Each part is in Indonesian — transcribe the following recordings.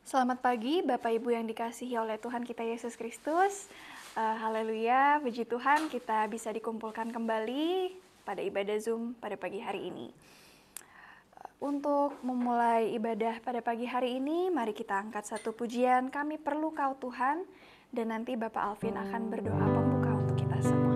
Selamat pagi Bapak Ibu yang dikasihi oleh Tuhan kita Yesus Kristus. Haleluya, puji Tuhan kita bisa dikumpulkan kembali pada ibadah Zoom pada pagi hari ini. Untuk memulai ibadah pada pagi hari ini, mari kita angkat satu pujian, Kami Perlu Kau Tuhan, dan nanti Bapak Alvin akan berdoa pembuka untuk kita semua.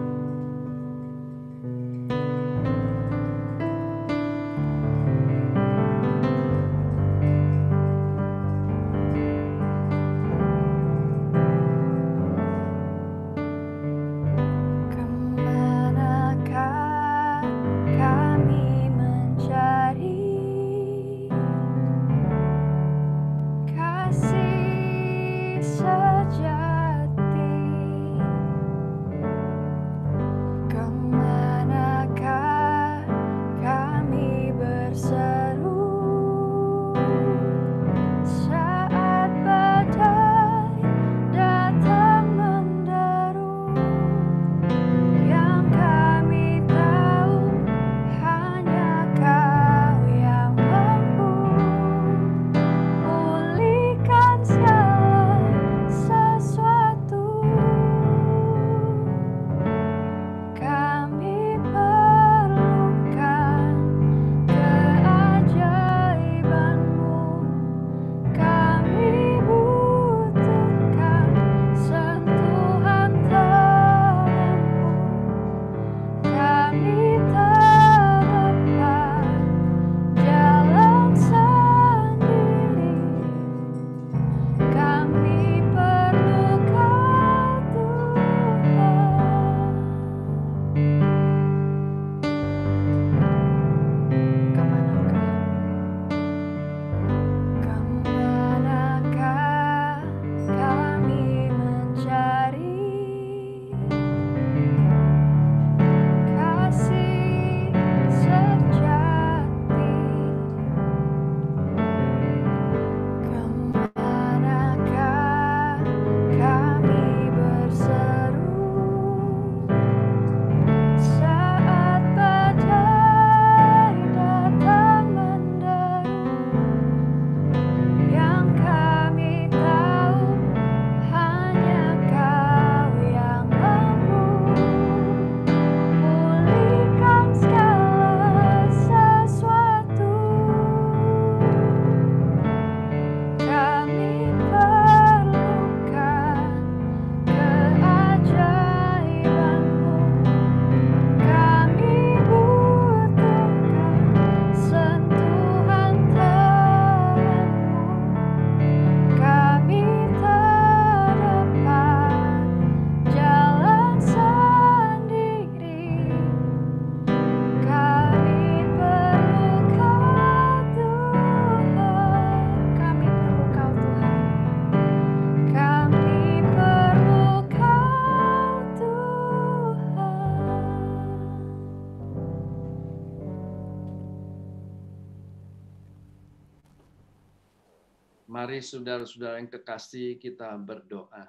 Mari saudara-saudara yang kekasih, kita berdoa.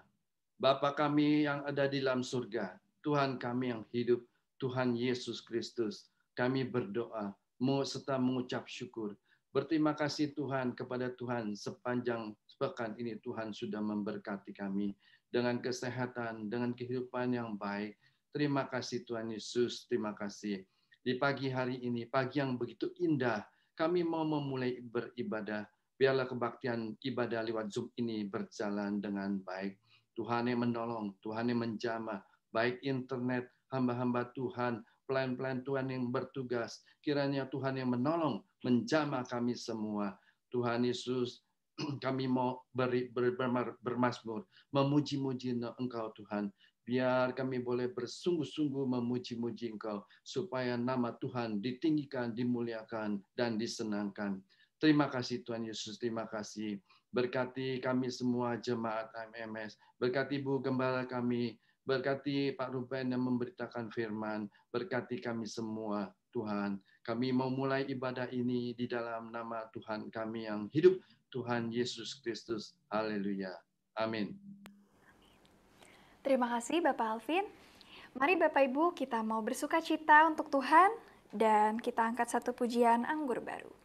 Bapa kami yang ada di dalam surga, Tuhan kami yang hidup, Tuhan Yesus Kristus, kami berdoa serta mengucap syukur. Berterima kasih Tuhan kepada Tuhan sepanjang pekan ini Tuhan sudah memberkati kami dengan kesehatan, dengan kehidupan yang baik. Terima kasih Tuhan Yesus, terima kasih. Di pagi hari ini, pagi yang begitu indah, kami mau memulai beribadah. Biarlah kebaktian ibadah lewat Zoom ini berjalan dengan baik. Tuhan yang menolong, Tuhan yang menjamah, baik internet, hamba-hamba Tuhan, pelayan-pelayan Tuhan yang bertugas. Kiranya Tuhan yang menolong, menjamah kami semua. Tuhan Yesus, kami mau bermazmur, memuji-muji Engkau Tuhan. Biar kami boleh bersungguh-sungguh memuji-muji Engkau, supaya nama Tuhan ditinggikan, dimuliakan, dan disenangkan. Terima kasih Tuhan Yesus, terima kasih. Berkati kami semua jemaat AMMS, berkati Ibu Gembala kami, berkati Pak Ruben yang memberitakan firman, berkati kami semua Tuhan. Kami mau mulai ibadah ini di dalam nama Tuhan kami yang hidup, Tuhan Yesus Kristus. Haleluya. Amin. Terima kasih Bapak Alvin. Mari Bapak Ibu kita mau bersuka cita untuk Tuhan dan kita angkat satu pujian anggur baru.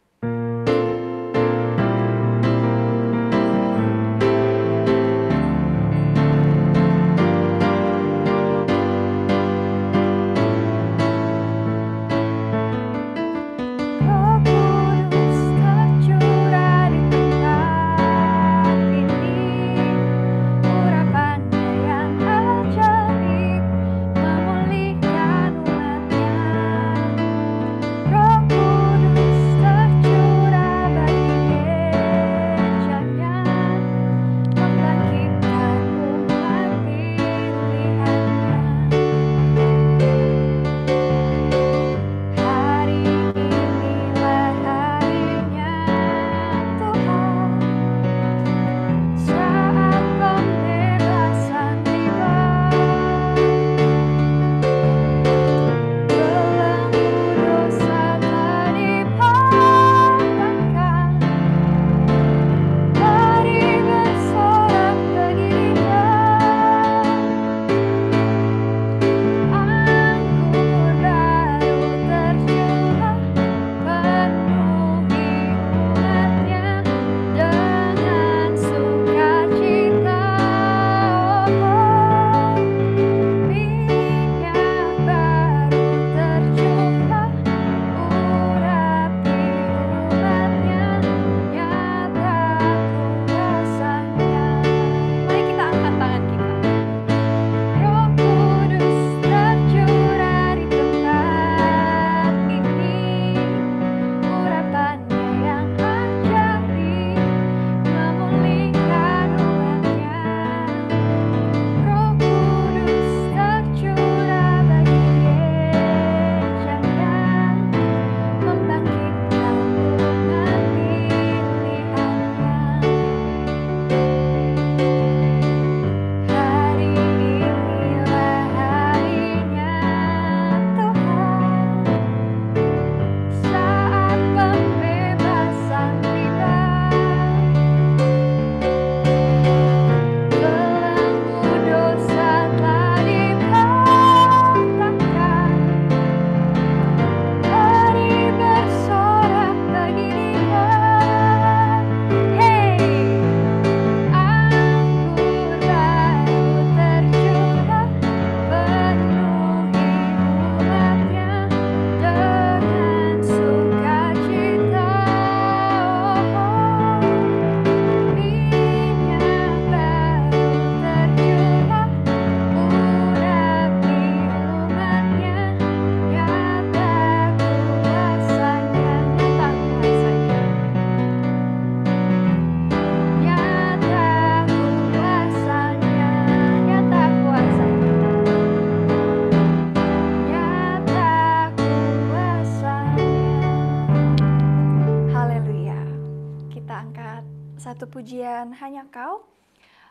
angkat satu pujian Hanya Kau.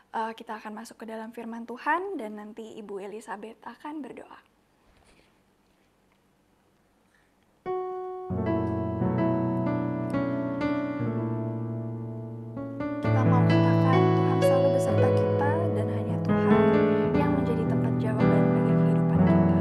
Kita akan masuk ke dalam firman Tuhan dan nanti Ibu Elizabeth akan berdoa. Kita mau katakan Tuhan selalu beserta kita dan hanya Tuhan yang menjadi tempat jawaban bagi kehidupan kita.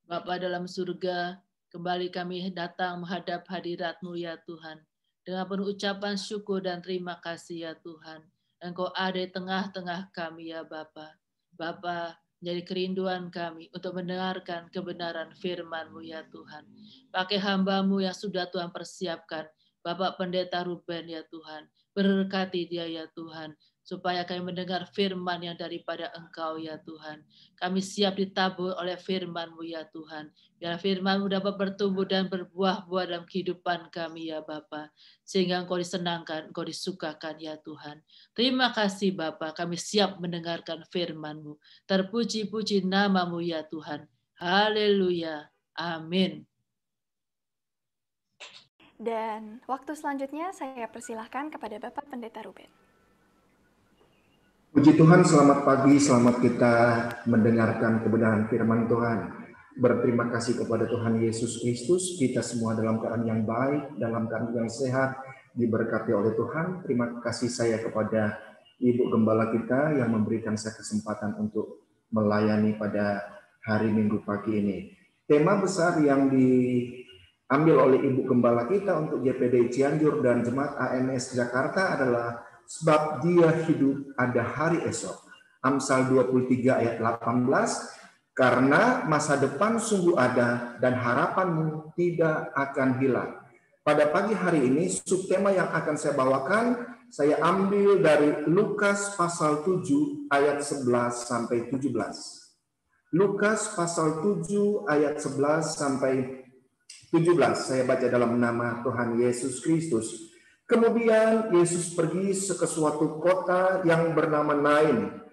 Bapa dalam surga, kembali kami datang menghadap hadirat-Mu ya Tuhan. Dengan penuh ucapan syukur dan terima kasih ya Tuhan. Engkau ada di tengah-tengah kami ya Bapa. Bapa, menjadi kerinduan kami untuk mendengarkan kebenaran firman-Mu ya Tuhan. Pakai hamba-Mu yang sudah Tuhan persiapkan, Bapak Pendeta Ruben ya Tuhan. Berkati dia ya Tuhan, supaya kami mendengar firman yang daripada Engkau ya Tuhan. Kami siap ditabur oleh firman-Mu ya Tuhan. Biar firman-Mu dapat bertumbuh dan berbuah-buah dalam kehidupan kami ya Bapa. Sehingga Engkau disenangkan, Engkau disukakan ya Tuhan. Terima kasih Bapa, kami siap mendengarkan firman-Mu. Terpuji-puji nama-Mu ya Tuhan. Haleluya. Amin. Dan waktu selanjutnya saya persilahkan kepada Bapak Pendeta Ruben. Puji Tuhan, selamat pagi, selamat kita mendengarkan kebenaran firman Tuhan. Berterima kasih kepada Tuhan Yesus Kristus, kita semua dalam keadaan yang baik, dalam keadaan yang sehat, diberkati oleh Tuhan. Terima kasih saya kepada Ibu Gembala kita yang memberikan saya kesempatan untuk melayani pada hari Minggu pagi ini. Tema besar yang diambil oleh Ibu Gembala kita untuk JPD Cianjur dan Jemaat AMS Jakarta adalah sebab dia hidup ada hari esok. Amsal 23 ayat 18, karena masa depan sungguh ada dan harapanmu tidak akan hilang. Pada pagi hari ini subtema yang akan saya bawakan, saya ambil dari Lukas pasal 7 ayat 11 sampai 17. Lukas pasal 7 ayat 11 sampai 17. Saya baca dalam nama Tuhan Yesus Kristus. Kemudian Yesus pergi ke suatu kota yang bernama Nain.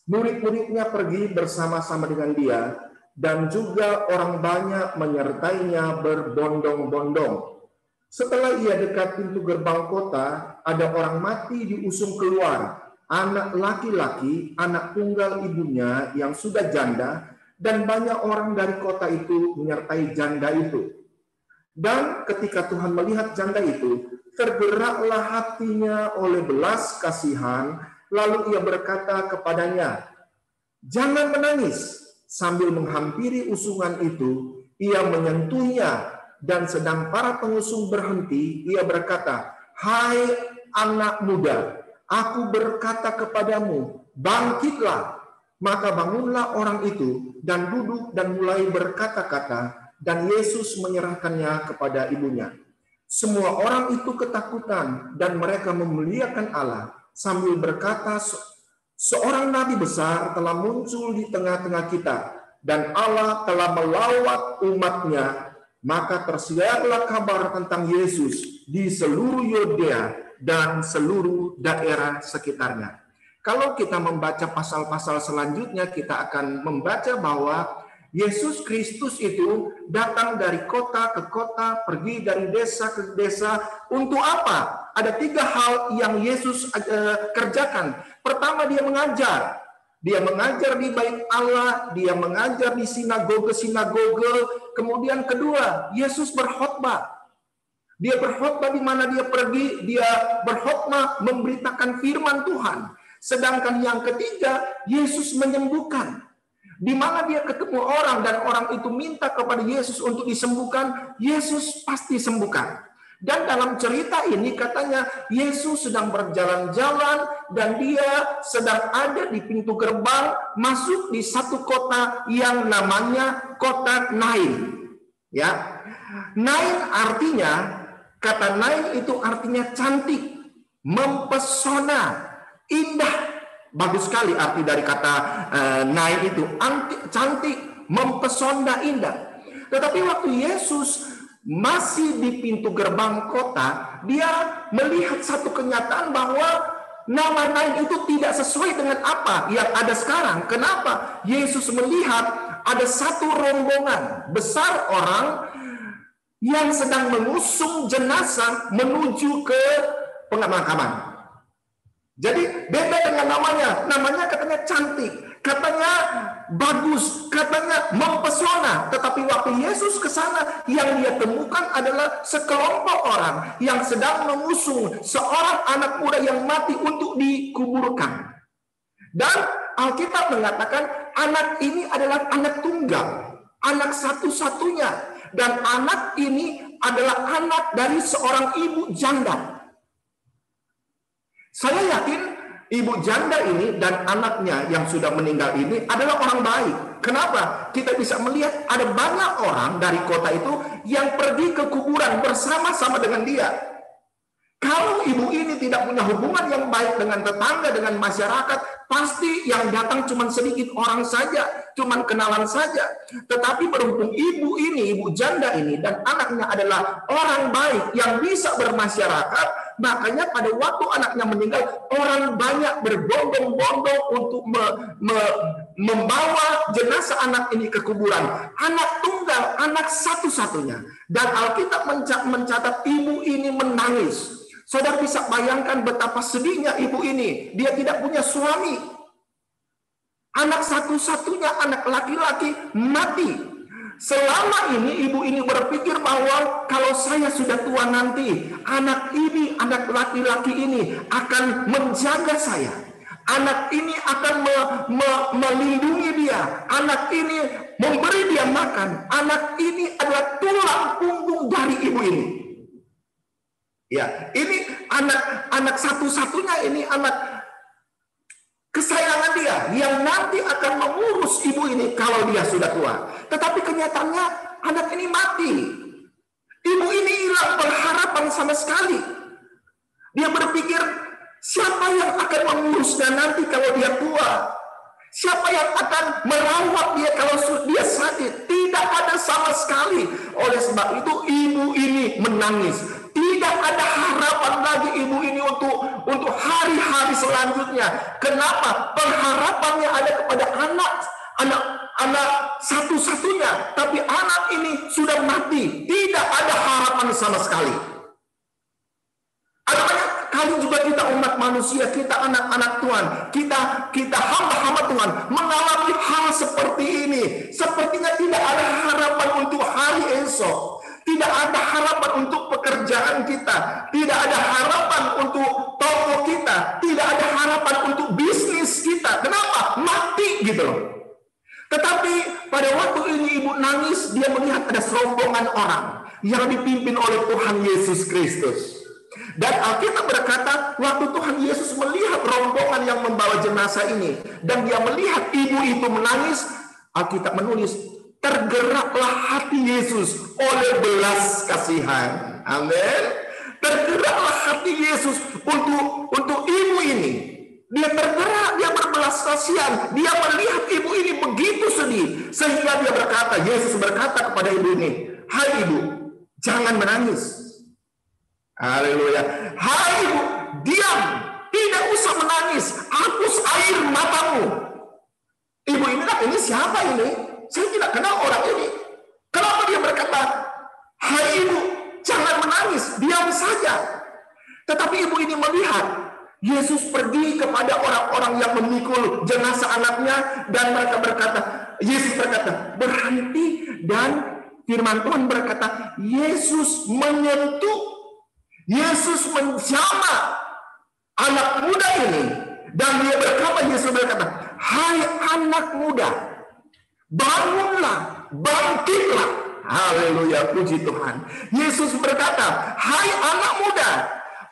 Murid-muridnya pergi bersama-sama dengan dia, dan juga orang banyak menyertainya berbondong-bondong. Setelah ia dekat pintu gerbang kota, ada orang mati diusung keluar, anak laki-laki, anak tunggal ibunya yang sudah janda, dan banyak orang dari kota itu menyertai janda itu. Dan ketika Tuhan melihat janda itu, tergeraklah hatinya oleh belas kasihan, lalu ia berkata kepadanya, "Jangan menangis." Sambil menghampiri usungan itu, ia menyentuhnya, dan sedang para pengusung berhenti, ia berkata, "Hai anak muda, aku berkata kepadamu, bangkitlah." Maka bangunlah orang itu dan duduk dan mulai berkata-kata, dan Yesus menyerahkannya kepada ibunya. Semua orang itu ketakutan dan mereka memuliakan Allah sambil berkata, "Seorang nabi besar telah muncul di tengah-tengah kita, dan Allah telah melawat umatnya." Maka tersiarlah kabar tentang Yesus di seluruh Yudea dan seluruh daerah sekitarnya. Kalau kita membaca pasal-pasal selanjutnya, kita akan membaca bahwa Yesus Kristus itu datang dari kota ke kota, pergi dari desa ke desa. Untuk apa? Ada 3 hal yang Yesus kerjakan. Pertama, dia mengajar. Dia mengajar di bait Allah, dia mengajar di sinagoge-sinagoge. Kemudian kedua, Yesus berkhotbah. Dia berkhotbah di mana dia pergi, dia berkhotbah memberitakan firman Tuhan. Sedangkan yang ketiga, Yesus menyembuhkan. Di mana dia ketemu orang dan orang itu minta kepada Yesus untuk disembuhkan, Yesus pasti sembuhkan. Dan dalam cerita ini katanya Yesus sedang berjalan-jalan dan dia sedang ada di pintu gerbang masuk di satu kota yang namanya kota Nain. Ya, Nain artinya, kata Nain itu artinya cantik, mempesona, indah. Bagus sekali arti dari kata Nain itu, cantik, mempesona, indah. Tetapi waktu Yesus masih di pintu gerbang kota, dia melihat satu kenyataan bahwa nama Nain itu tidak sesuai dengan apa yang ada sekarang. Kenapa? Yesus melihat ada satu rombongan besar orang yang sedang mengusung jenazah menuju ke pemakaman. Jadi beda dengan namanya. Namanya katanya cantik, katanya bagus, katanya mempesona. Tetapi waktu Yesus ke sana, yang dia temukan adalah sekelompok orang yang sedang mengusung seorang anak muda yang mati untuk dikuburkan. Dan Alkitab mengatakan anak ini adalah anak tunggal, anak satu-satunya. Dan anak ini adalah anak dari seorang ibu janda. Saya yakin ibu janda ini dan anaknya yang sudah meninggal ini adalah orang baik. Kenapa? Kita bisa melihat ada banyak orang dari kota itu yang pergi ke kuburan bersama-sama dengan dia. Kalau ibu ini tidak punya hubungan yang baik dengan tetangga, dengan masyarakat, pasti yang datang cuma sedikit orang saja, cuma kenalan saja. Tetapi berhubung ibu ini, ibu janda ini dan anaknya adalah orang baik yang bisa bermasyarakat, makanya pada waktu anaknya meninggal, orang banyak berbondong-bondong untuk membawa jenazah anak ini ke kuburan. Anak tunggal, anak satu-satunya. Dan Alkitab mencatat ibu ini menangis. Saudara bisa bayangkan betapa sedihnya ibu ini. Dia tidak punya suami. Anak satu-satunya, anak laki-laki mati. Selama ini ibu ini berpikir bahwa kalau saya sudah tua nanti, anak ini, anak laki-laki ini akan menjaga saya. Anak ini akan melindungi dia. Anak ini memberi dia makan. Anak ini adalah tulang punggung dari ibu ini. Ya, ini anak satu-satunya, ini anak kesayangan dia yang nanti akan mengurus ibu ini kalau dia sudah tua. Tetapi kenyataannya anak ini mati. Ibu ini hilang pengharapan sama sekali. Dia berpikir, siapa yang akan mengurusnya nanti kalau dia tua? Siapa yang akan merawat dia kalau dia sakit? Tidak ada sama sekali. Oleh sebab itu ibu ini menangis. Tidak ada harapan lagi ibu ini untuk hari-hari selanjutnya. Kenapa? Pengharapannya ada kepada anak satu-satunya. Tapi anak ini sudah mati. Tidak ada harapan sama sekali. Ada banyak kali juga kita umat manusia, kita anak-anak Tuhan, kita hamba-hamba Tuhan mengalami hal seperti ini. Sepertinya tidak ada harapan untuk hari esok. Tidak ada harapan untuk pekerjaan kita. Tidak ada harapan untuk toko kita. Tidak ada harapan untuk bisnis kita. Kenapa? Mati gitu loh. Tetapi pada waktu ini ibu nangis, dia melihat ada serombongan orang yang dipimpin oleh Tuhan Yesus Kristus. Dan Alkitab berkata, waktu Tuhan Yesus melihat rombongan yang membawa jenazah ini, dan dia melihat ibu itu menangis, Alkitab menulis, tergeraklah hati Yesus oleh belas kasihan. Amin. Tergeraklah hati Yesus untuk ibu ini. Dia tergerak, dia berbelas kasihan. Dia melihat ibu ini begitu sedih, sehingga dia berkata, Yesus berkata kepada ibu ini, hai ibu, jangan menangis. Haleluya. Hai ibu, diam, tidak usah menangis, hapus air matamu. Ibu ini siapa ini? Saya tidak kenal orang ini. Kenapa dia berkata, hai ibu, jangan menangis, diam saja. Tetapi ibu ini melihat Yesus pergi kepada orang-orang yang memikul jenazah anaknya, dan mereka berkata, Yesus berkata, berhenti, dan firman Tuhan berkata, Yesus menjamah anak muda ini, dan dia berkata, Yesus berkata, hai anak muda, bangunlah, bangkitlah. Haleluya, puji Tuhan. Yesus berkata, hai anak muda,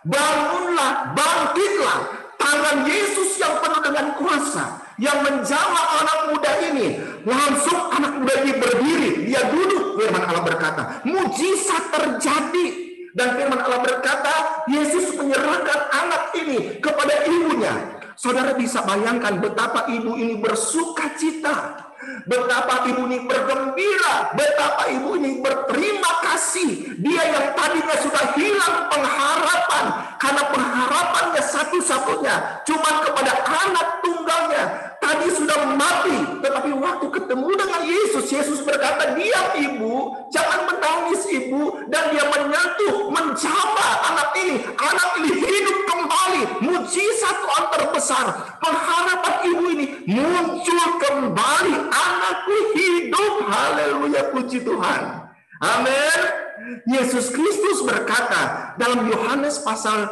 bangunlah, bangkitlah. Tangan Yesus yang penuh dengan kuasa yang menjamah anak muda ini, langsung anak muda ini berdiri, dia duduk. Firman Allah berkata, mujizat terjadi. Dan firman Allah berkata, Yesus menyerahkan anak ini kepada ibunya. Saudara bisa bayangkan betapa ibu ini bersuka cita, betapa ibu ini bergembira, betapa ibu ini berterima kasih. Dia yang tadinya sudah hilang pengharapan, karena pengharapannya satu-satunya cuma kepada anak tunggalnya, tadi sudah mati. Tetapi waktu ketemu dengan Yesus, Yesus berkata, diam ibu, jangan menangis ibu. Dan dia menyentuh, menjamah anak ini hidup kembali. Mujizat Tuhan terbesar, pengharapan ibu ini muncul kembali, anakku hidup. Haleluya, puji Tuhan. Amin. Yesus Kristus berkata dalam Yohanes pasal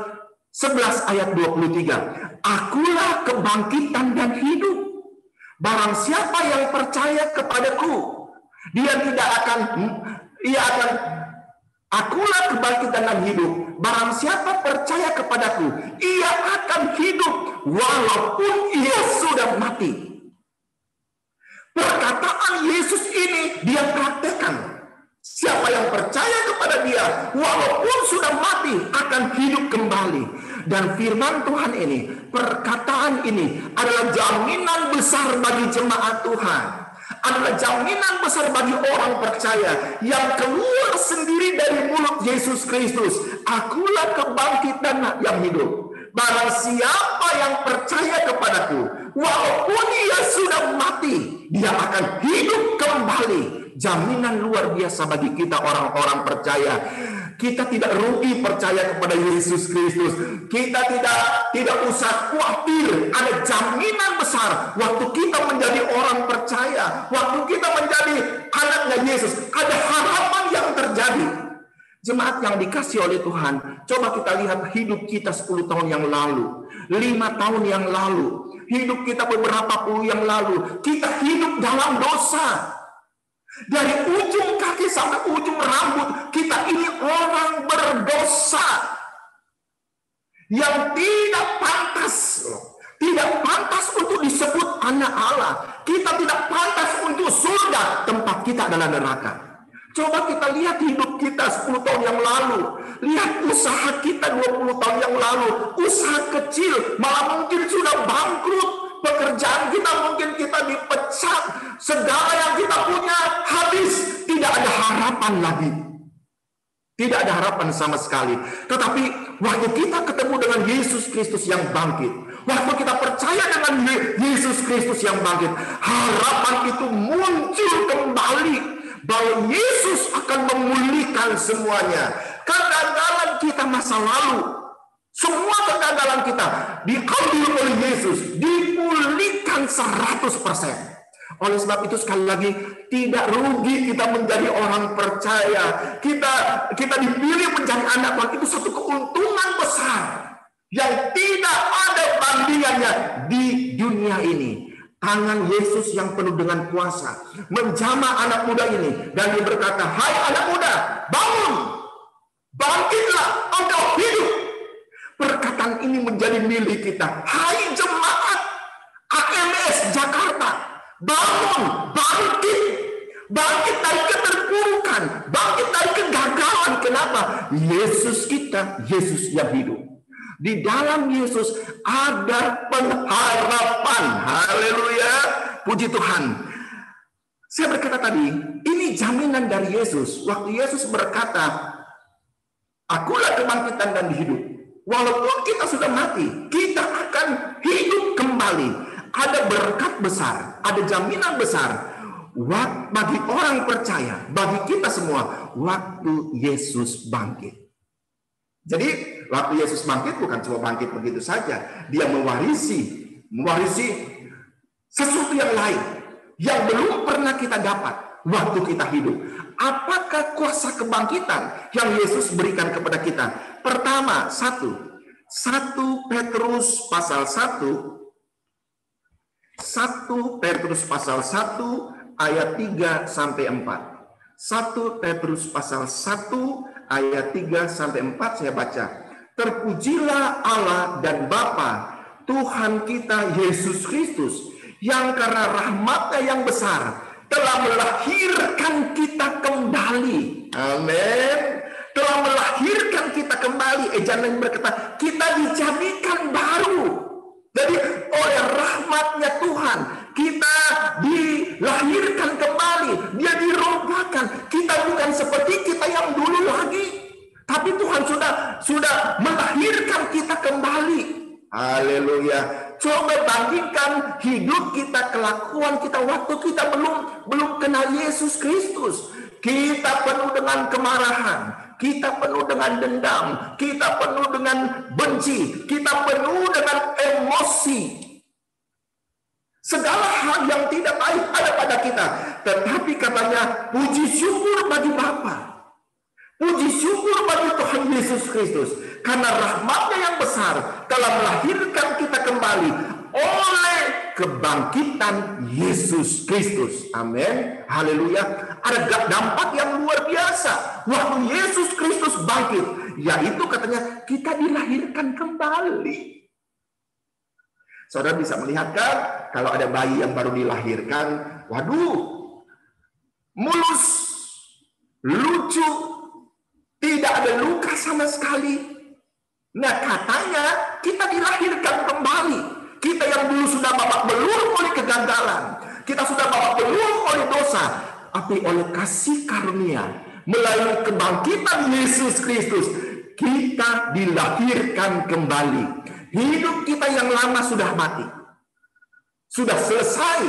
11 ayat 23, akulah kebangkitan dan hidup. Barang siapa yang percaya kepadaku, akulah kebangkitan dan hidup. Barang siapa percaya kepadaku, ia akan hidup walaupun ia sudah mati. Perkataan Yesus ini dia praktekkan. Siapa yang percaya kepada dia, walaupun sudah mati, akan hidup kembali. Dan firman Tuhan ini, perkataan ini adalah jaminan besar bagi jemaat Tuhan. Adalah jaminan besar bagi orang percaya yang keluar sendiri dari mulut Yesus Kristus. Akulah kebangkitan yang hidup. Barang siapa yang percaya kepadaku, walaupun ia sudah mati, dia akan hidup kembali. Jaminan luar biasa bagi kita orang-orang percaya. Kita tidak rugi percaya kepada Yesus Kristus. Kita tidak usah khawatir. Ada jaminan besar waktu kita menjadi orang percaya, waktu kita menjadi anaknya Yesus, ada harapan yang terjadi. Jemaat yang dikasih oleh Tuhan, coba kita lihat hidup kita 10 tahun yang lalu, 5 tahun yang lalu, hidup kita beberapa puluh yang lalu. Kita hidup dalam dosa. Dari ujung kaki sampai ujung rambut, kita ini orang berdosa yang tidak pantas untuk disebut anak Allah. Kita tidak pantas untuk surga, tempat kita adalah neraka. Coba kita lihat hidup kita 10 tahun yang lalu. Lihat usaha kita 20 tahun yang lalu. Usaha kecil, malah mungkin sudah bangkrut. pekerjaan kita mungkin kita dipecat, segala yang kita punya habis, tidak ada harapan lagi. Tidak ada harapan sama sekali. Tetapi waktu kita ketemu dengan Yesus Kristus yang bangkit, waktu kita percaya dengan Yesus Kristus yang bangkit, harapan itu muncul kembali bahwa Yesus akan memulihkan semuanya. Kegagalan kita masa lalu, semua kegagalan kita diambil oleh Yesus, dipulihkan 100%. Oleh sebab itu sekali lagi, tidak rugi kita menjadi orang percaya. Kita dipilih menjadi anak Tuhan, itu satu keuntungan besar yang tidak ada bandingannya di dunia ini. Tangan Yesus yang penuh dengan kuasa menjamah anak muda ini, dan dia berkata, "Hai anak muda, bangun, bangkitlah, engkau hidup." Perkataan ini menjadi milik kita. Hai jemaat AMS Jakarta, bangun, bangkit. Bangkit dari keterpurukan, bangkit dari kegagalan. Kenapa? Yesus kita, Yesus yang hidup. Di dalam Yesus ada pengharapan. Haleluya, puji Tuhan. Saya berkata tadi, ini jaminan dari Yesus. Waktu Yesus berkata, "Akulah kebangkitan dan hidup." Walaupun kita sudah mati, kita akan hidup kembali. Ada berkat besar, ada jaminan besar bagi orang percaya, bagi kita semua, waktu Yesus bangkit. Jadi, waktu Yesus bangkit bukan cuma bangkit begitu saja. Dia mewarisi sesuatu yang lain yang belum pernah kita dapat waktu kita hidup. Apakah kuasa kebangkitan yang Yesus berikan kepada kita? Pertama, 1 Petrus pasal 1 ayat 3 sampai 4. 1 Petrus pasal 1 ayat 3 sampai 4 saya baca. Terpujilah Allah dan Bapa Tuhan kita Yesus Kristus, yang karena rahmat-Nya yang besar telah melahirkan kita kembali. Amin. Telah melahirkan kita kembali. Jangan berkata, kita dijadikan baru. Jadi oleh rahmat-Nya Tuhan, kita dilahirkan kembali. Dia dirubahkan. Kita bukan seperti kita yang dulu lagi, tapi Tuhan sudah melahirkan kita kembali. Haleluya. Coba bandingkan hidup kita, kelakuan kita waktu kita belum kenal Yesus Kristus. Kita penuh dengan kemarahan, kita penuh dengan dendam, kita penuh dengan benci, kita penuh dengan emosi. Segala hal yang tidak baik ada pada kita. Tetapi katanya, puji syukur bagi Bapa, puji syukur bagi Tuhan Yesus Kristus, karena rahmat-Nya yang besar telah melahirkan kita kembali oleh kebangkitan Yesus Kristus. Amin. Haleluya. Ada dampak yang luar biasa waktu Yesus Kristus bangkit, yaitu katanya kita dilahirkan kembali. Saudara bisa melihat kan, kalau ada bayi yang baru dilahirkan, waduh, mulus, lucu, tidak ada luka sama sekali. Nah, katanya kita dilahirkan kembali. Kita yang dulu sudah babak belur oleh kegagalan, kita sudah babak belur oleh dosa, tapi oleh kasih karunia melalui kebangkitan Yesus Kristus, kita dilahirkan kembali. Hidup kita yang lama sudah mati, sudah selesai.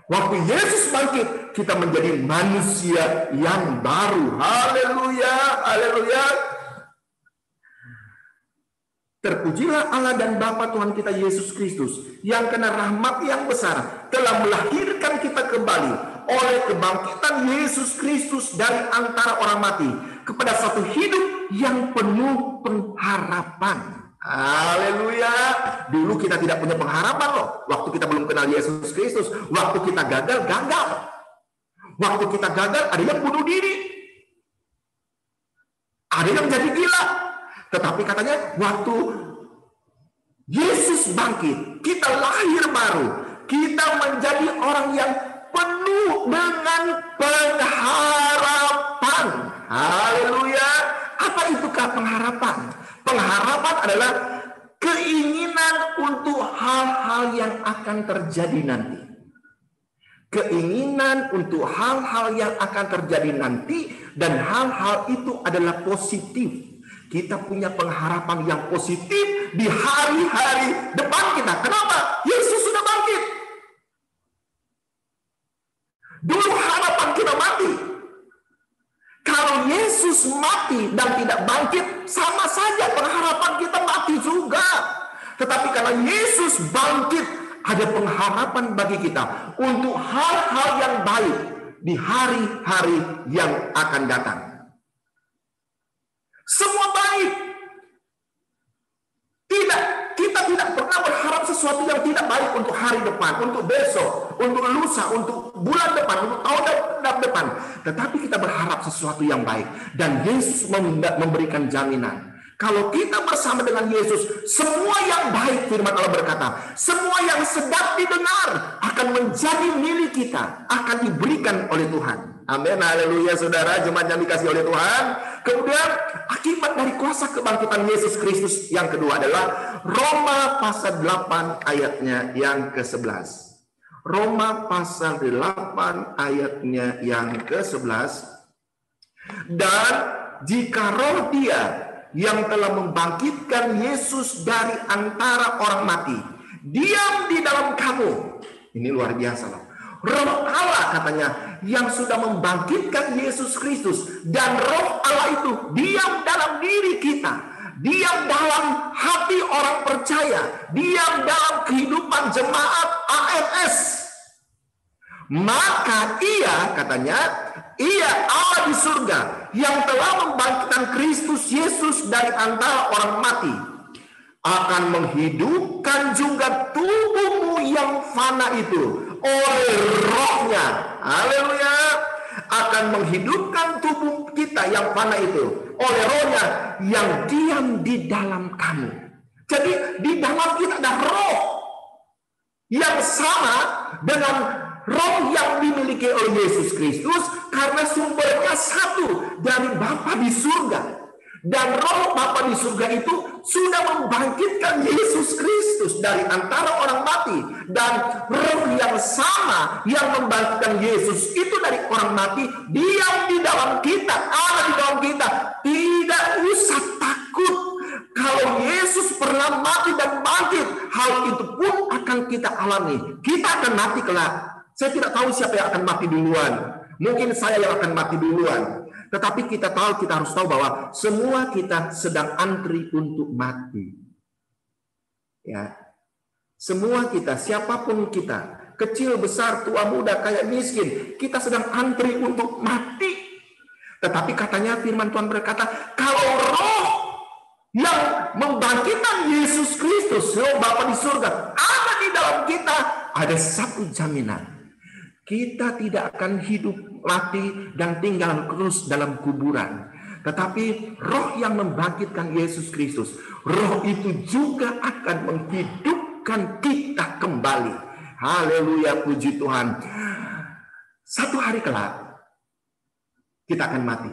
Waktu Yesus bangkit, kita menjadi manusia yang baru. Haleluya, haleluya. Terpujilah Allah dan Bapa Tuhan kita Yesus Kristus, yang karena rahmat yang besar telah melahirkan kita kembali oleh kebangkitan Yesus Kristus dari antara orang mati kepada satu hidup yang penuh pengharapan. Haleluya. Dulu kita tidak punya pengharapan loh. Waktu kita belum kenal Yesus Kristus, waktu kita gagal. Waktu kita gagal, ada yang bunuh diri, ada yang jadi gila. Tetapi katanya waktu Yesus bangkit, kita lahir baru. Kita menjadi orang yang penuh dengan pengharapan. Haleluya. Apa itukah pengharapan? Pengharapan adalah Keinginan untuk hal-hal yang akan terjadi nanti. Keinginan untuk hal-hal yang akan terjadi nanti, dan hal-hal itu adalah positif. Kita punya pengharapan yang positif di hari-hari depan kita. Kenapa? Yesus sudah bangkit. Dulu harapan kita mati. Kalau Yesus mati dan tidak bangkit, sama saja pengharapan kita mati juga. Tetapi karena Yesus bangkit, ada pengharapan bagi kita untuk hal-hal yang baik di hari-hari yang akan datang. Semua baik. Kita tidak pernah berharap sesuatu yang tidak baik untuk hari depan, untuk besok, untuk lusa, untuk bulan depan, untuk tahun depan. Tetapi kita berharap sesuatu yang baik. Dan Yesus memberikan jaminan. Kalau kita bersama dengan Yesus, semua yang baik, firman Allah berkata, semua yang sedap didengar akan menjadi milik kita, akan diberikan oleh Tuhan. Amin, haleluya saudara, jemaat yang dikasih oleh Tuhan. Kemudian akibat dari kuasa kebangkitan Yesus Kristus yang kedua adalah Roma pasal 8 ayatnya yang ke-11. Roma pasal 8 ayatnya yang ke-11. Dan jika roh Dia yang telah membangkitkan Yesus dari antara orang mati diam di dalam kamu. Ini luar biasa loh. Roh Allah katanya yang sudah membangkitkan Yesus Kristus, dan roh Allah itu diam dalam diri kita, diam dalam hati orang percaya, diam dalam kehidupan jemaat AMS. Maka ia katanya, ia Allah di surga yang telah membangkitkan Kristus Yesus dari antara orang mati akan menghidupkan juga tubuhmu yang fana itu oleh rohnya. Haleluya. Akan menghidupkan tubuh kita yang fana itu oleh rohnya yang diam di dalam kamu. Jadi di dalam kita ada roh yang sama dengan roh yang dimiliki oleh Yesus Kristus, karena sumbernya satu dari Bapa di surga. Dan roh Bapa di surga itu sudah membangkitkan Yesus Kristus dari antara orang mati. Dan roh yang sama yang membangkitkan Yesus itu dari orang mati diam di dalam kita, ada di dalam kita. Tidak usah takut. Kalau Yesus pernah mati dan bangkit, hal itu pun akan kita alami. Kita akan mati kelak. Saya tidak tahu siapa yang akan mati duluan. Mungkin saya yang akan mati duluan. Tetapi kita harus tahu bahwa semua kita sedang antri untuk mati. Ya. Semua kita, siapapun kita, kecil, besar, tua, muda, kaya, miskin, kita sedang antri untuk mati. Tetapi katanya firman Tuhan berkata, kalau roh yang membangkitkan Yesus Kristus, roh Bapa di surga, ada di dalam kita, ada satu jaminan. Kita tidak akan hidup, mati, dan tinggal terus dalam kuburan. Tetapi roh yang membangkitkan Yesus Kristus, roh itu juga akan menghidupkan kita kembali. Haleluya, puji Tuhan. Satu hari kelak, kita akan mati.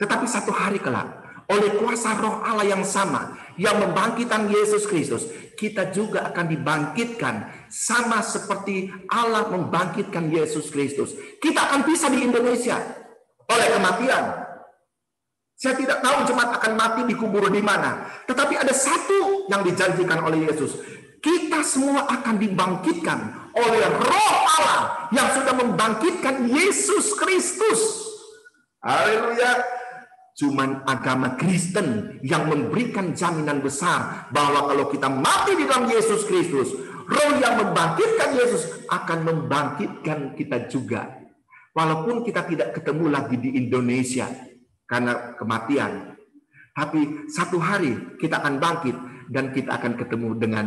Tetapi satu hari kelak, oleh kuasa roh Allah yang sama, yang membangkitkan Yesus Kristus, kita juga akan dibangkitkan sama seperti Allah membangkitkan Yesus Kristus. Kita akan pisah di Indonesia oleh kematian. Saya tidak tahu jemaat akan mati di kubur di mana. Tetapi ada satu yang dijanjikan oleh Yesus. Kita semua akan dibangkitkan oleh roh Allah yang sudah membangkitkan Yesus Kristus. Haleluya. Cuman agama Kristen yang memberikan jaminan besar bahwa kalau kita mati di dalam Yesus Kristus, roh yang membangkitkan Yesus akan membangkitkan kita juga. Walaupun kita tidak ketemu lagi di Indonesia karena kematian. Tapi satu hari kita akan bangkit dan kita akan ketemu dengan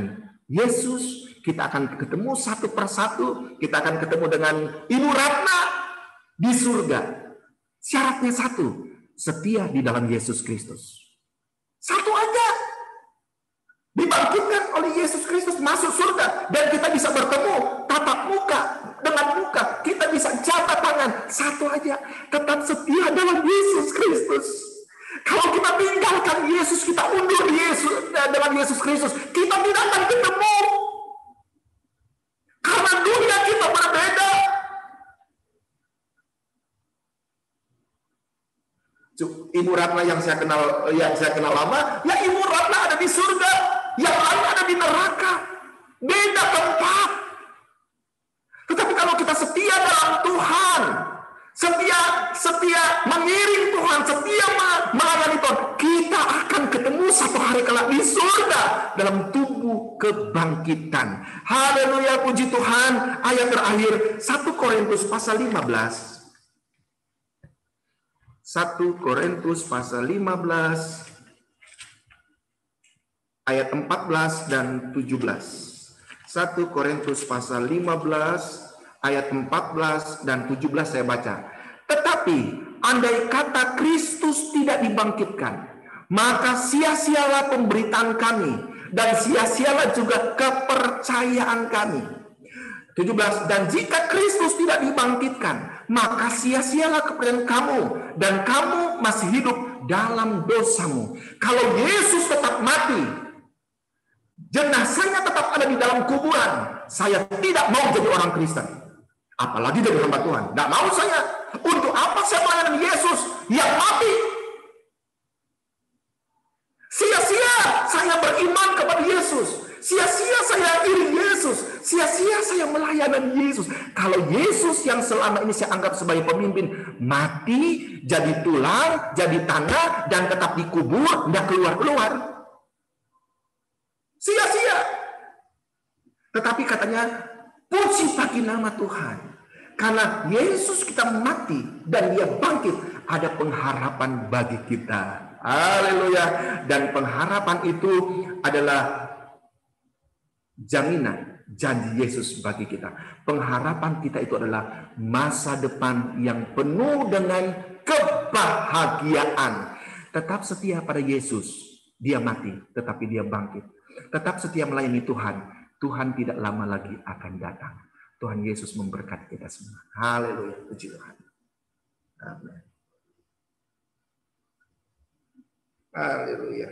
Yesus. Kita akan ketemu satu persatu. Kita akan ketemu dengan Ibu Ratna di surga. Syaratnya satu. Setia di dalam Yesus Kristus. Satu aja. Dibangkitkan oleh Yesus Kristus masuk surga. Dan kita bisa bertemu tatap muka dengan muka. Kita bisa jabat tangan. Satu aja. Tetap setia dalam Yesus Kristus. Kalau kita tinggalkan Yesus, kita undur Yesus dalam Yesus Kristus, kita tidak akan ketemu. Karena dunia kita berbeda. Ibu Ratna yang saya kenal lama, ya Ibu Ratna ada di surga, yang lain ada di neraka. Beda tempat. Tetapi kalau kita setia dalam Tuhan, setia mengiring Tuhan, setia melayani Tuhan, kita akan ketemu satu hari kelak di surga dalam tubuh kebangkitan. Haleluya, puji Tuhan. Ayat terakhir 1 Korintus pasal 15. 1 Korintus pasal 15 ayat 14 dan 17. 1 Korintus pasal 15 ayat 14 dan 17 saya baca. Tetapi andai kata Kristus tidak dibangkitkan, maka sia-sialah pemberitaan kami dan sia-sialah juga kepercayaan kami. 17. Dan jika Kristus tidak dibangkitkan, maka sia-sialah kepercayaan kamu dan kamu masih hidup dalam dosamu. Kalau Yesus tetap mati, jenazahnya tetap ada di dalam kuburan, saya tidak mau jadi orang Kristen, apalagi jadi hamba Tuhan. Tidak mau saya. Untuk apa saya melayani Yesus yang mati? Sia-sia saya beriman kepada Yesus. Sia-sia saya iring Yesus. Sia-sia saya melayani Yesus. Kalau Yesus yang selama ini saya anggap sebagai pemimpin mati, jadi tulang, jadi tanah, dan tetap dikubur, tidak keluar-keluar. Sia-sia. Tetapi katanya, puji bagi nama Tuhan. Karena Yesus kita mati dan dia bangkit, ada pengharapan bagi kita. Haleluya. Dan pengharapan itu adalah jaminan janji Yesus bagi kita. Pengharapan kita itu adalah masa depan yang penuh dengan kebahagiaan. Tetap setia pada Yesus. Dia mati, tetapi dia bangkit. Tetap setia melayani Tuhan. Tuhan tidak lama lagi akan datang. Tuhan Yesus memberkati kita semua. Haleluya. Puji Tuhan. Amin. Haleluya.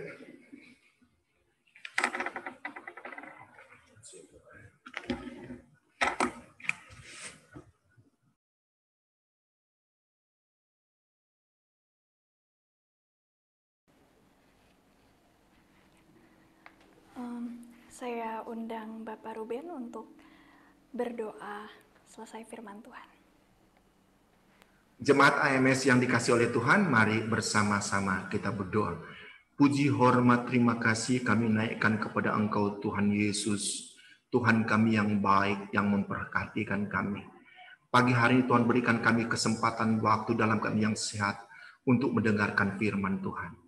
Saya undang Bapak Ruben untuk berdoa selesai firman Tuhan. Jemaat AMS yang dikasih oleh Tuhan, mari bersama-sama kita berdoa. Puji, hormat, terima kasih kami naikkan kepada Engkau Tuhan Yesus. Tuhan kami yang baik, yang memperhatikan kami. Pagi hari ini Tuhan berikan kami kesempatan waktu dalam keadaan yang sehat untuk mendengarkan firman Tuhan.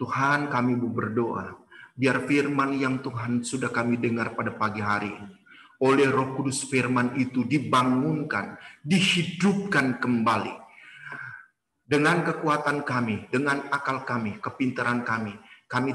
Tuhan kami berdoa, biar firman yang Tuhan sudah kami dengar pada pagi hari ini, oleh Roh Kudus firman itu dibangunkan, dihidupkan kembali. Dengan kekuatan kami, dengan akal kami, kepintaran kami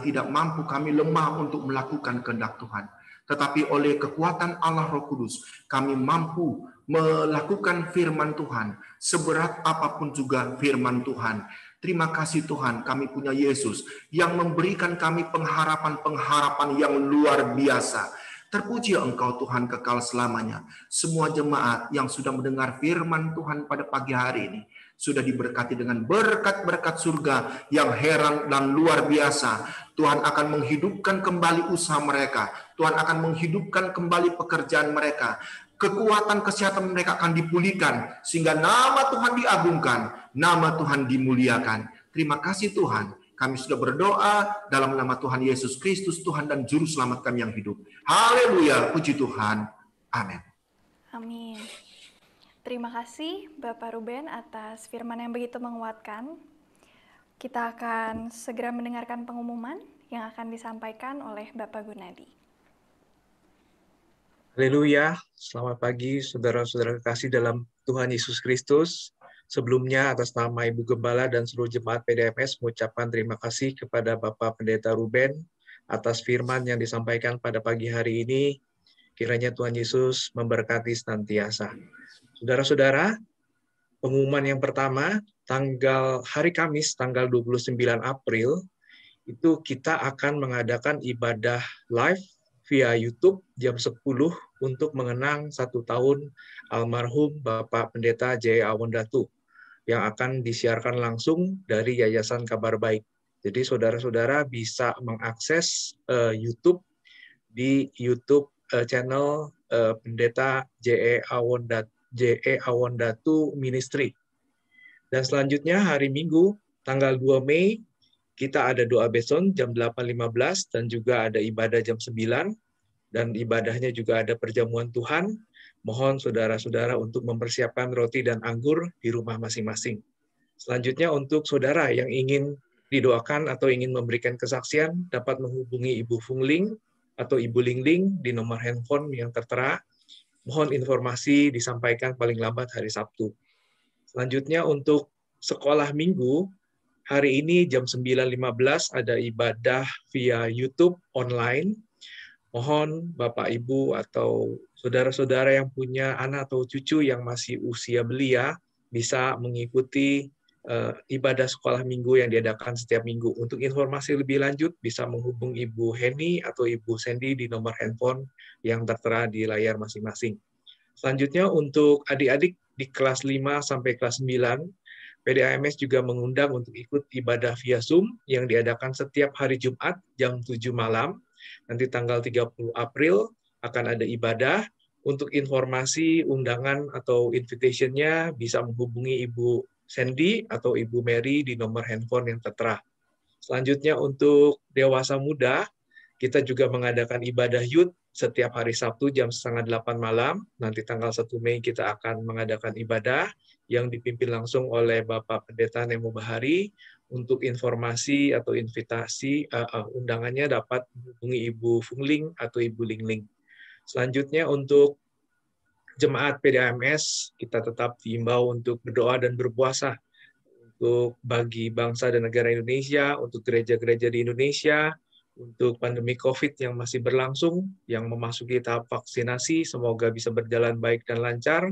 tidak mampu, kami lemah untuk melakukan kehendak Tuhan. Tetapi oleh kekuatan Allah Roh Kudus, kami mampu melakukan firman Tuhan, seberat apapun juga firman Tuhan. Terima kasih Tuhan, kami punya Yesus yang memberikan kami pengharapan-pengharapan yang luar biasa. Terpuji Engkau Tuhan kekal selamanya. Semua jemaat yang sudah mendengar firman Tuhan pada pagi hari ini sudah diberkati dengan berkat-berkat surga yang heran dan luar biasa. Tuhan akan menghidupkan kembali usaha mereka. Tuhan akan menghidupkan kembali pekerjaan mereka. Kekuatan kesehatan mereka akan dipulihkan sehingga nama Tuhan diagungkan, nama Tuhan dimuliakan. Terima kasih Tuhan. Kami sudah berdoa dalam nama Tuhan Yesus Kristus, Tuhan dan Juru Selamat kami yang hidup. Haleluya, puji Tuhan. Amin. Amin. Terima kasih Bapak Ruben atas firman yang begitu menguatkan. Kita akan segera mendengarkan pengumuman yang akan disampaikan oleh Bapak Gunadi. Haleluya, selamat pagi saudara-saudara kekasih dalam Tuhan Yesus Kristus. Sebelumnya atas nama Ibu Gembala dan seluruh jemaat PDMS mengucapkan terima kasih kepada Bapak Pendeta Ruben atas firman yang disampaikan pada pagi hari ini. Kiranya Tuhan Yesus memberkati senantiasa. Saudara-saudara, pengumuman yang pertama, hari Kamis tanggal 29 April itu kita akan mengadakan ibadah live via YouTube jam 10 untuk mengenang 1 tahun almarhum Bapak Pendeta J.A. Awondatu yang akan disiarkan langsung dari Yayasan Kabar Baik. Jadi saudara-saudara bisa mengakses YouTube di YouTube channel Pendeta J.E. Awondatu Ministry. Dan selanjutnya hari Minggu tanggal 2 Mei kita ada doa beson jam 8.15 dan juga ada ibadah jam 9 dan ibadahnya juga ada perjamuan Tuhan. Mohon saudara-saudara untuk mempersiapkan roti dan anggur di rumah masing-masing. Selanjutnya untuk saudara yang ingin didoakan atau ingin memberikan kesaksian dapat menghubungi Ibu Fungling atau Ibu Lingling di nomor handphone yang tertera. Mohon informasi disampaikan paling lambat hari Sabtu. Selanjutnya untuk sekolah minggu, hari ini jam 9.15 ada ibadah via YouTube online. Mohon Bapak Ibu atau saudara-saudara yang punya anak atau cucu yang masih usia belia bisa mengikuti ibadah sekolah minggu yang diadakan setiap minggu. Untuk informasi lebih lanjut bisa menghubungi Ibu Heni atau Ibu Sandy di nomor handphone yang tertera di layar masing-masing. Selanjutnya untuk adik-adik di kelas 5 sampai kelas 9, PDAMS juga mengundang untuk ikut ibadah via Zoom yang diadakan setiap hari Jumat jam 7 malam. Nanti tanggal 30 April akan ada ibadah. Untuk informasi undangan atau invitation-nya bisa menghubungi Ibu Sandy atau Ibu Mary di nomor handphone yang tertera. Selanjutnya untuk dewasa muda, kita juga mengadakan ibadah youth setiap hari Sabtu jam 7:30 malam. Nanti tanggal 1 Mei kita akan mengadakan ibadah yang dipimpin langsung oleh Bapak Pendeta Nemo Bahari. Untuk informasi atau invitasi undangannya dapat menghubungi Ibu Fungling atau Ibu Lingling. Selanjutnya untuk jemaat PDAMS, kita tetap diimbau untuk berdoa dan berpuasa untuk bagi bangsa dan negara Indonesia, untuk gereja-gereja di Indonesia, untuk pandemi COVID yang masih berlangsung, yang memasuki tahap vaksinasi, semoga bisa berjalan baik dan lancar,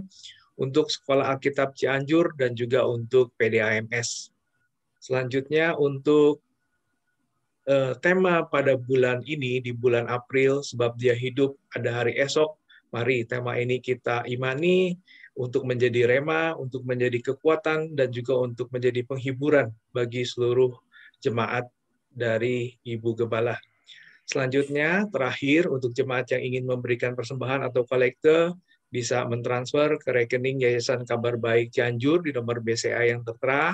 untuk Sekolah Alkitab Cianjur, dan juga untuk PDAMS. Selanjutnya untuk tema pada bulan ini, di bulan April, sebab dia hidup ada hari esok, mari tema ini kita imani untuk menjadi rema, untuk menjadi kekuatan, dan juga untuk menjadi penghiburan bagi seluruh jemaat dari Ibu Gembala. Selanjutnya, terakhir, untuk jemaat yang ingin memberikan persembahan atau kolekte, bisa mentransfer ke rekening Yayasan Kabar Baik Cianjur di nomor BCA yang tertera.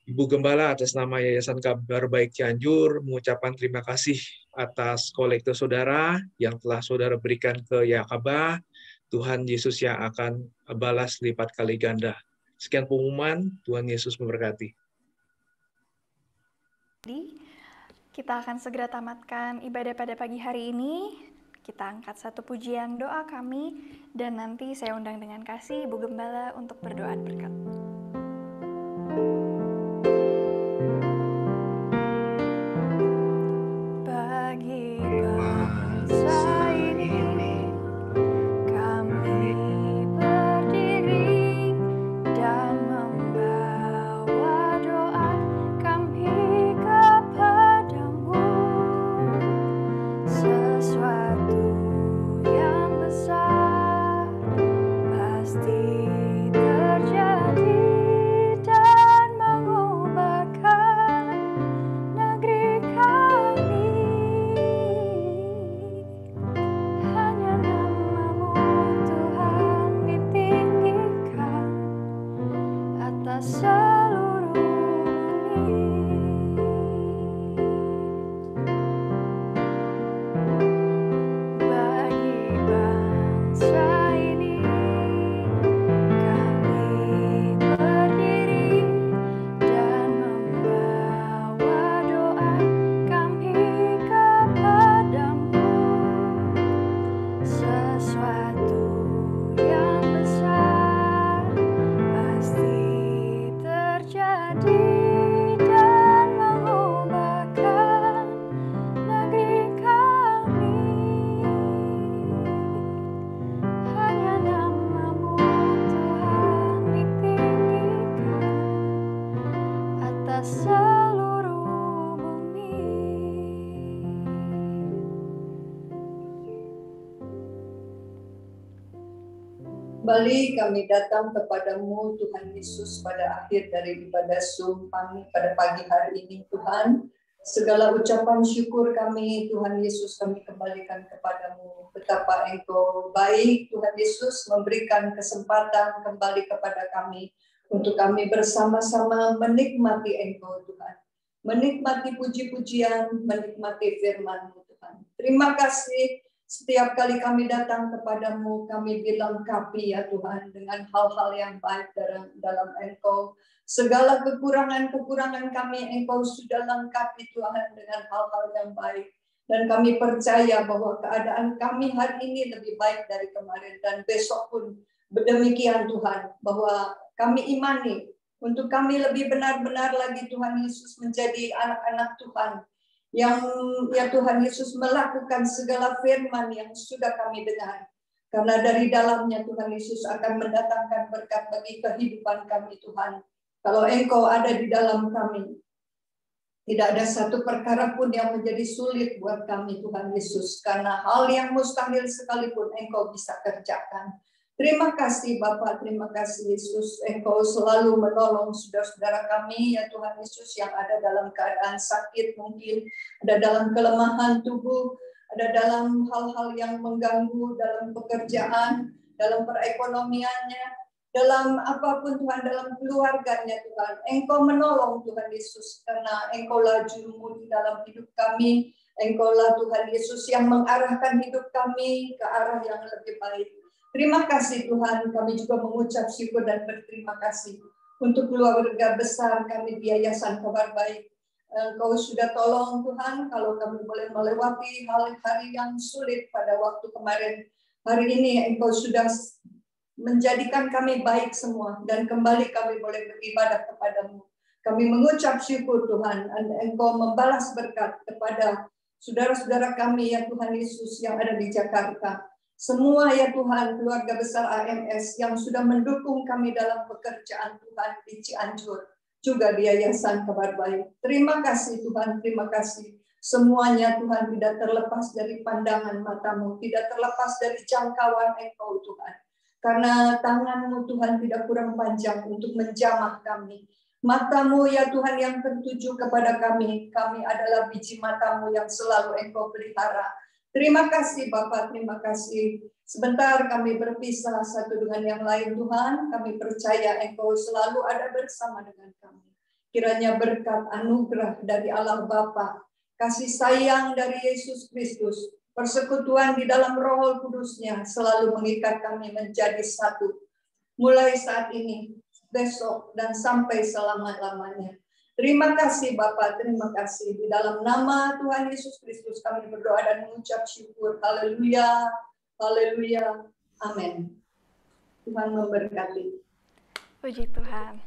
Ibu Gembala atas nama Yayasan Kabar Baik Cianjur mengucapkan terima kasih atas kolekte saudara yang telah saudara berikan ke Yakaba. Tuhan Yesus yang akan balas lipat kali ganda. Sekian pengumuman, Tuhan Yesus memberkati. Kita akan segera tamatkan ibadah pada pagi hari ini. Kita angkat satu pujian doa kami, dan nanti saya undang dengan kasih Ibu Gembala untuk berdoa berkat. Bagi bangsa ini, kami berdiri dan membawa doa kami kepadamu. Sesuatu yang besar pasti terjadi. seluruh bumi. Kembali kami datang kepadamu Tuhan Yesus pada akhir dari ibadah Zoom kami pada pagi hari ini Tuhan. Segala ucapan syukur kami Tuhan Yesus kami kembalikan kepadamu. Betapa Engkau baik Tuhan Yesus memberikan kesempatan kembali kepada kami untuk kami bersama-sama menikmati Engkau Tuhan. Menikmati puji-pujian, menikmati firman-Mu Tuhan. Terima kasih. Setiap kali kami datang kepadamu, kami dilengkapi ya Tuhan dengan hal-hal yang baik dalam Engkau. Segala kekurangan-kekurangan kami Engkau sudah lengkapi Tuhan dengan hal-hal yang baik. Dan kami percaya bahwa keadaan kami hari ini lebih baik dari kemarin. Dan besok pun demikian Tuhan, bahwa kami imani untuk kami lebih benar-benar lagi Tuhan Yesus menjadi anak-anak Tuhan. Yang ya Tuhan Yesus melakukan segala firman yang sudah kami dengar. Karena dari dalamnya Tuhan Yesus akan mendatangkan berkat bagi kehidupan kami Tuhan. Kalau Engkau ada di dalam kami, tidak ada satu perkara pun yang menjadi sulit buat kami Tuhan Yesus. Karena hal yang mustahil sekalipun Engkau bisa kerjakan. Terima kasih Bapak, terima kasih Yesus. Engkau selalu menolong saudara-saudara kami ya Tuhan Yesus yang ada dalam keadaan sakit mungkin, ada dalam kelemahan tubuh, ada dalam hal-hal yang mengganggu dalam pekerjaan, dalam perekonomiannya, dalam apapun Tuhan, dalam keluarganya Tuhan. Engkau menolong Tuhan Yesus karena Engkaulah juru di dalam hidup kami. Engkaulah Tuhan Yesus yang mengarahkan hidup kami ke arah yang lebih baik. Terima kasih Tuhan, kami juga mengucap syukur dan berterima kasih untuk keluarga besar kami di Yayasan Kabar Baik. Engkau sudah tolong Tuhan, kalau kami boleh melewati hari-hari yang sulit pada waktu kemarin. Hari ini Engkau sudah menjadikan kami baik semua dan kembali kami boleh beribadah kepadamu. Kami mengucap syukur Tuhan, Engkau membalas berkat kepada saudara-saudara kami ya Tuhan Yesus yang ada di Jakarta. Semua ya Tuhan, keluarga besar AMS yang sudah mendukung kami dalam pekerjaan Tuhan di Cianjur, juga di Yayasan Kabar Baik. Terima kasih Tuhan, terima kasih. Semuanya Tuhan tidak terlepas dari pandangan matamu, tidak terlepas dari jangkauan Engkau Tuhan. Karena tangan-Mu Tuhan tidak kurang panjang untuk menjamah kami. Matamu ya Tuhan yang tertuju kepada kami, kami adalah biji matamu yang selalu Engkau pelihara. Terima kasih Bapak, terima kasih. Sebentar kami berpisah satu dengan yang lain Tuhan. Kami percaya Engkau selalu ada bersama dengan kami. Kiranya berkat anugerah dari Allah Bapa, kasih sayang dari Yesus Kristus, persekutuan di dalam Roh Kudus-Nya selalu mengikat kami menjadi satu. Mulai saat ini, besok, dan sampai selama-lamanya. Terima kasih Bapak, terima kasih. Di dalam nama Tuhan Yesus Kristus kami berdoa dan mengucap syukur. Haleluya, haleluya, amin. Tuhan memberkati. Puji Tuhan.